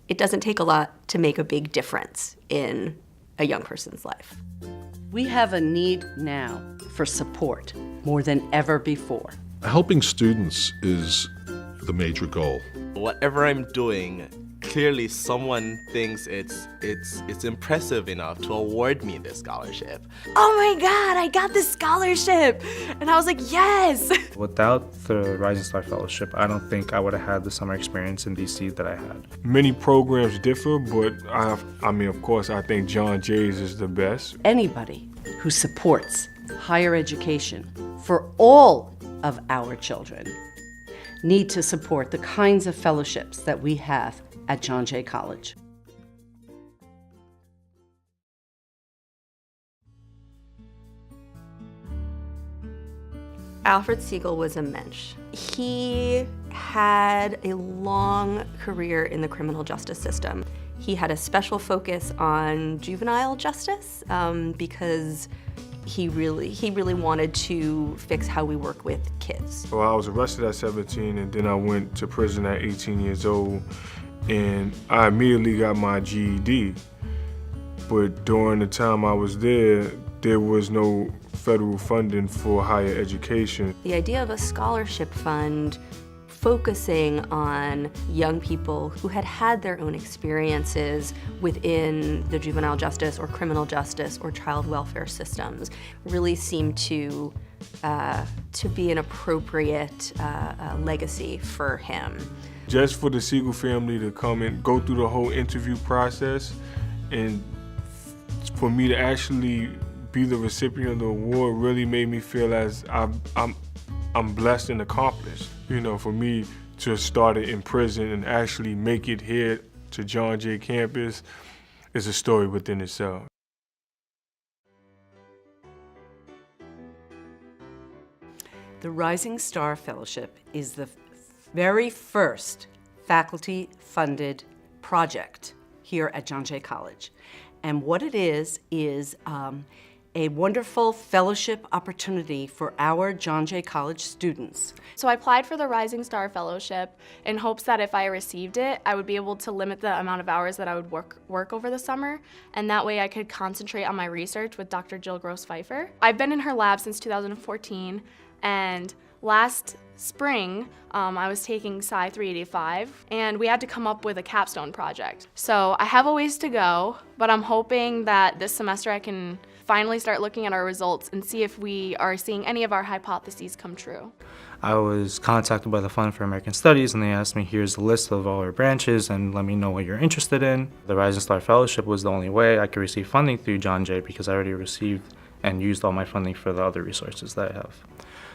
It doesn't take a lot to make a big difference in a young person's life. We have a need now for support more than ever before. Helping students is the major goal. Whatever I'm doing, clearly someone thinks it's impressive enough to award me this scholarship. Oh my God, I got this scholarship! And I was like, yes! Without the Rising Star Fellowship, I don't think I would have had the summer experience in DC that I had. Many programs differ, but I mean, of course, I think John Jay's is the best. Anybody who supports higher education for all of our children need to support the kinds of fellowships that we have at John Jay College. Alfred Segal was a mensch. He had a long career in the criminal justice system. He had a special focus on juvenile justice because he really wanted to fix how we work with kids. Well, I was arrested at 17, and then I went to prison at 18 years old, and I immediately got my GED. But during the time I was there was no federal funding for higher education. The idea of a scholarship fund focusing on young people who had had their own experiences within the juvenile justice or criminal justice or child welfare systems really seemed to be an appropriate legacy for him. Just for the Segal family to come and go through the whole interview process, and for me to actually be the recipient of the award really made me feel as I'm blessed and accomplished. You know, for me to start it in prison and actually make it here to John Jay campus is a story within itself. The Rising Star Fellowship is the very first faculty-funded project here at John Jay College. And what it is a wonderful fellowship opportunity for our John Jay College students. So I applied for the Rising Star Fellowship in hopes that if I received it, I would be able to limit the amount of hours that I would work over the summer, and that way I could concentrate on my research with Dr. Jill Gross-Pfeiffer. I've been in her lab since 2014, and last spring, I was taking Sci 385, and we had to come up with a capstone project. So I have a ways to go, but I'm hoping that this semester I can finally start looking at our results and see if we are seeing any of our hypotheses come true. I was contacted by the Fund for American Studies, and they asked me, here's the list of all our branches and let me know what you're interested in. The Rising Star Fellowship was the only way I could receive funding through John Jay because I already received and used all my funding for the other resources that I have.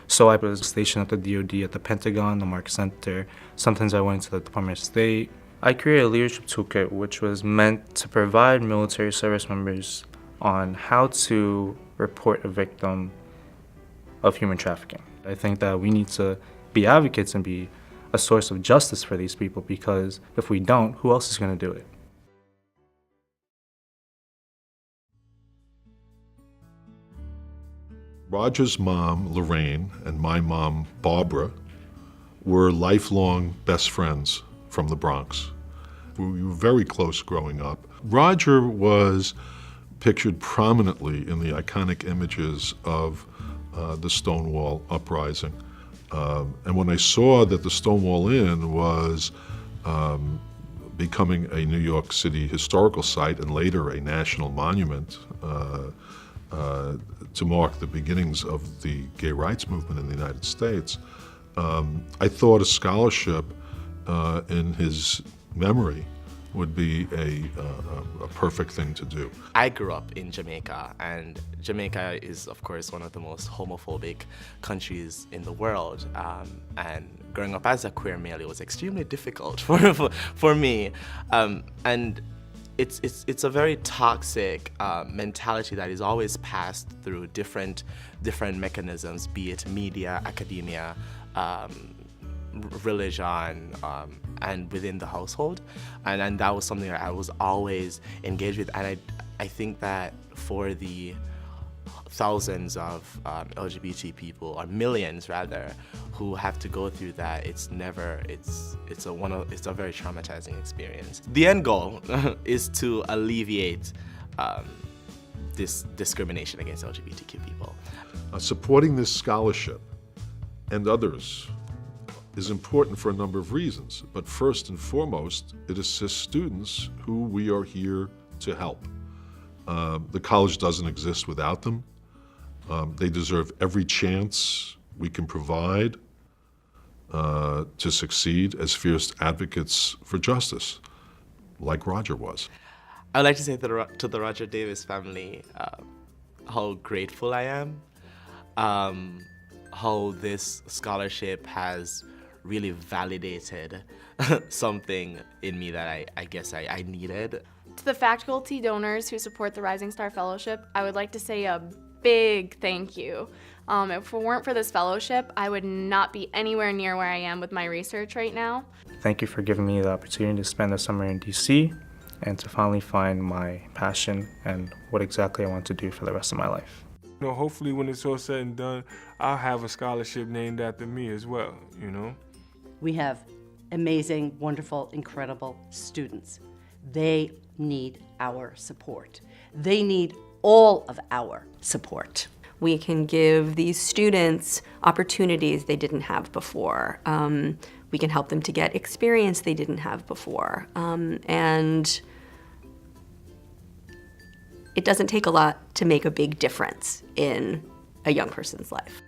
So I was stationed at the DoD, at the Pentagon, the Mark Center. Sometimes I went to the Department of State. I created a leadership toolkit which was meant to provide military service members on how to report a victim of human trafficking. I think that we need to be advocates and be a source of justice for these people, because if we don't, who else is going to do it? Roger's mom, Lorraine, and my mom, Barbara, were lifelong best friends from the Bronx. We were very close growing up. Roger was pictured prominently in the iconic images of the Stonewall Uprising. And when I saw that the Stonewall Inn was becoming a New York City historical site and later a national monument to mark the beginnings of the gay rights movement in the United States, I thought a scholarship in his memory would be a perfect thing to do. I grew up in Jamaica, and Jamaica is, of course, one of the most homophobic countries in the world. And growing up as a queer male, it was extremely difficult for me. And it's a very toxic mentality that is always passed through different mechanisms, be it media, academia, religion, and within the household, and that was something that I was always engaged with. And I think that for the thousands of LGBT people, or millions rather, who have to go through that. It's a very traumatizing experience. The end goal is to alleviate this discrimination against LGBTQ people. Supporting this scholarship and others is important for a number of reasons, but first and foremost, it assists students who we are here to help. The college doesn't exist without them. They deserve every chance we can provide to succeed as fierce advocates for justice, like Roger was. I'd like to say to the Roger Davis family how grateful I am, how this scholarship has really validated something in me that I guess I needed. To the faculty donors who support the Rising Star Fellowship, I would like to say a big thank you. If it weren't for this fellowship, I would not be anywhere near where I am with my research right now. Thank you for giving me the opportunity to spend the summer in DC and to finally find my passion and what exactly I want to do for the rest of my life. You know, hopefully when it's all said and done, I'll have a scholarship named after me as well, you know? We have amazing, wonderful, incredible students. They need our support. They need all of our support. We can give these students opportunities they didn't have before. We can help them to get experience they didn't have before. And it doesn't take a lot to make a big difference in a young person's life.